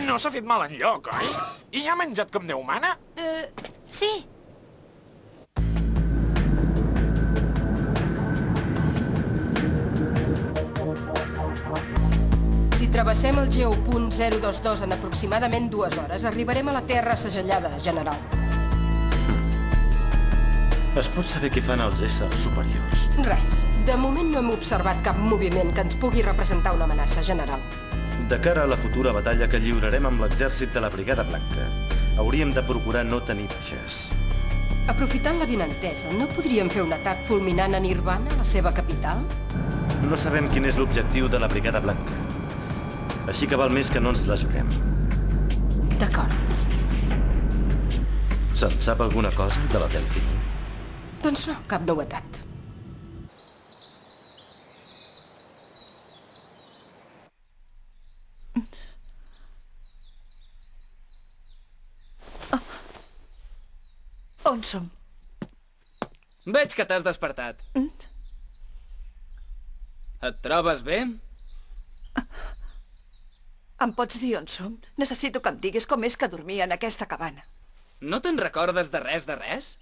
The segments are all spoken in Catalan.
No s'ha fet mal enlloc, oi? I ha menjat com Déu mana? Sí. Si travessem el geopunt 022 en aproximadament 2 hores, arribarem a la Terra segellada, general. Es pot saber què fan els éssers superiors? Res. De moment no hem observat cap moviment que ens pugui representar una amenaça, general. De cara a la futura batalla que lliurarem amb l'exèrcit de la Brigada Blanca, hauríem de procurar no tenir baixes. Aprofitant l'avinentesa, no podríem fer un atac fulminant a Nirvana, la seva capital? No sabem quin és l'objectiu de la Brigada Blanca. Així que val més que no ens la juguem. D'acord. Se'n sap alguna cosa de la Delfini? Doncs no, cap novetat. On som? Veig que t'has despertat. Et trobes bé? Em pots dir on som? Necessito que em diguis com és que dormia en aquesta cabana. No te'n recordes de res de res?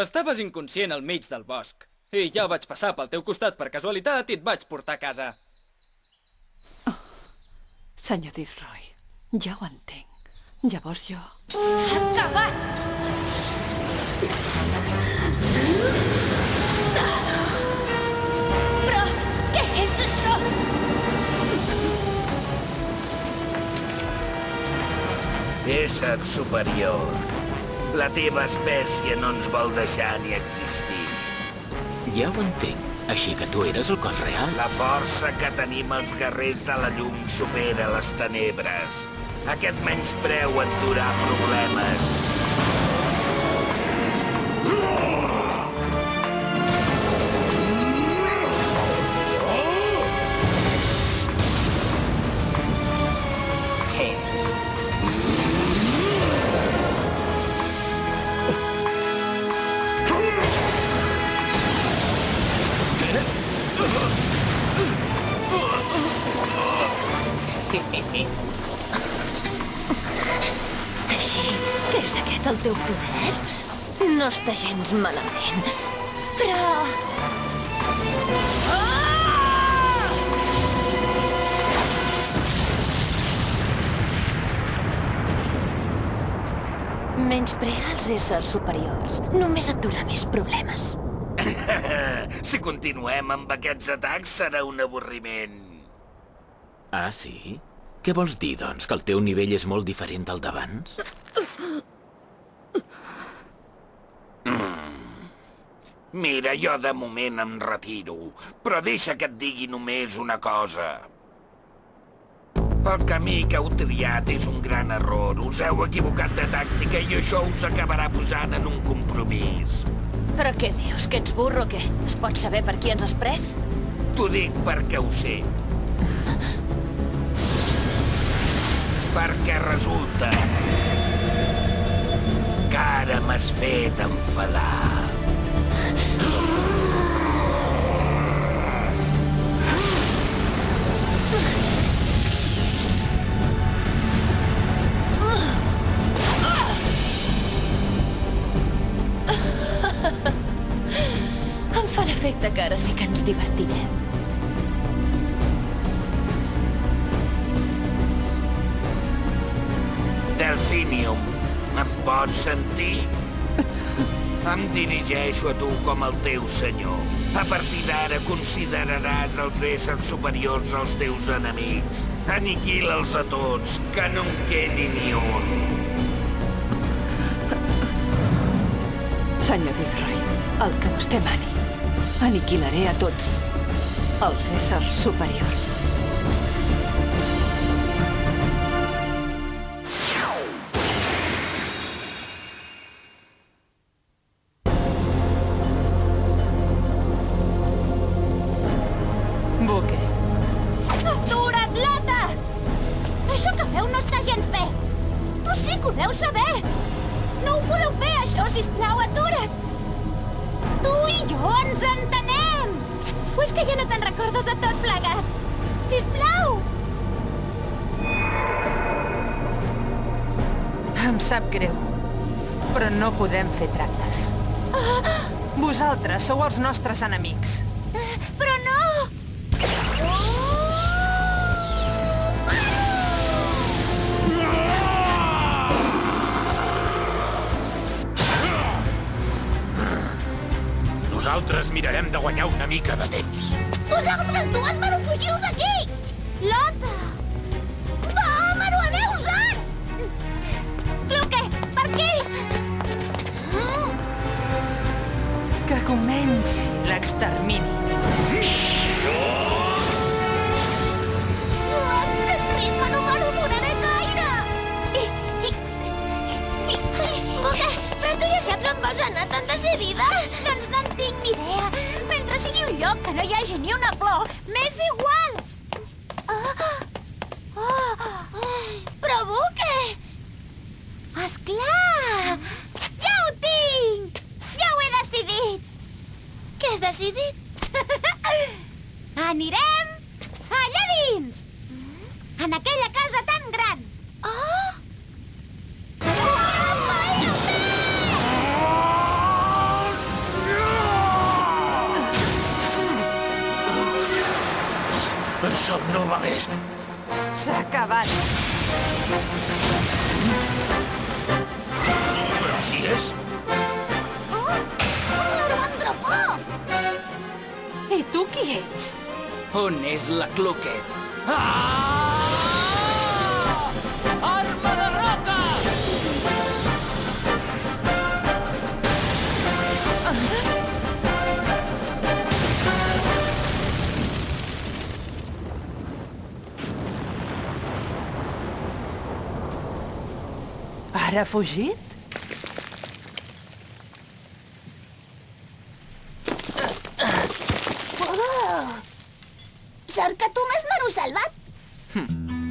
Estaves inconscient al mig del bosc. I jo vaig passar pel teu costat per casualitat i et vaig portar a casa. Senyor Dithroy, ja ho entenc. Llavors jo... S'ha acabat! Però què és això? Ésser superior. La teva espècie no ens vol deixar ni existir. Ja ho entenc. Així que tu eres el cos real? La força que tenim els guerrers de la llum supera les tenebres. Aquest menyspreu et durà problemes. Així que és aquest el teu poder? No està gens malament. Però... Menysprear els éssers superiors només et durà més problemes. Si continuem amb aquests atacs serà un avorriment. Ah, sí? Què vols dir, doncs? Que el teu nivell és molt diferent del d'abans? Mira, jo de moment em retiro, però deixa que et digui només una cosa. El camí que heu triat és un gran error. Us heu equivocat de tàctica i això us acabarà posant en un compromís. Però què dius, que ets burro o què? Es pot saber per qui ens has pres? T'ho dic perquè ho sé. Perquè resulta que ara m'has fet enfadar. Em fa l'efecte que ara sí que ens divertirem. Delphinium, em pots sentir? Em dirigeixo a tu com el teu senyor. A partir d'ara consideraràs els éssers superiors als teus enemics. Aniquila'ls a tots, que no en quedi ni un. Senyor Dithroy, el que vostè mani. Aniquilaré a tots els éssers superiors. Buque. Atura't, Lata! Això que feu no està gens bé. Tu sí que ho deus saber. No ho podeu fer, això, sisplau, atura't. Tu i jo ens entenem. O és que ja no te'n recordes de tot plegat? Sisplau! Em sap greu, però no podem fer tractes. Vosaltres sou els nostres enemics. Però no! Nosaltres mirarem de guanyar una mica de temps. Vosaltres dues me fugiu d'aquí! Lota! Va, Maru, aneu-se'n! Cluque, per aquí! Que comenci l'extermini. Aquest ritme no me lo donaré gaire! Boca, però tu ja saps on vols anar tan decidida? Doncs no en tinc ni idea. Mentre sigui un lloc que no hi hagi ni una flor, m'és igual! Però Buque! Esclar! Ja ho tinc! Ja ho he decidit! Què has decidit? Anirem allà dins! En aquella casa tan gran! Oh! Això no va bé. S'ha acabat. Però si és... Andropov! I tu qui ets? On és la Cluque? Arma de roca! Ara ha fugit? Sort que tu m'has Maru salvat!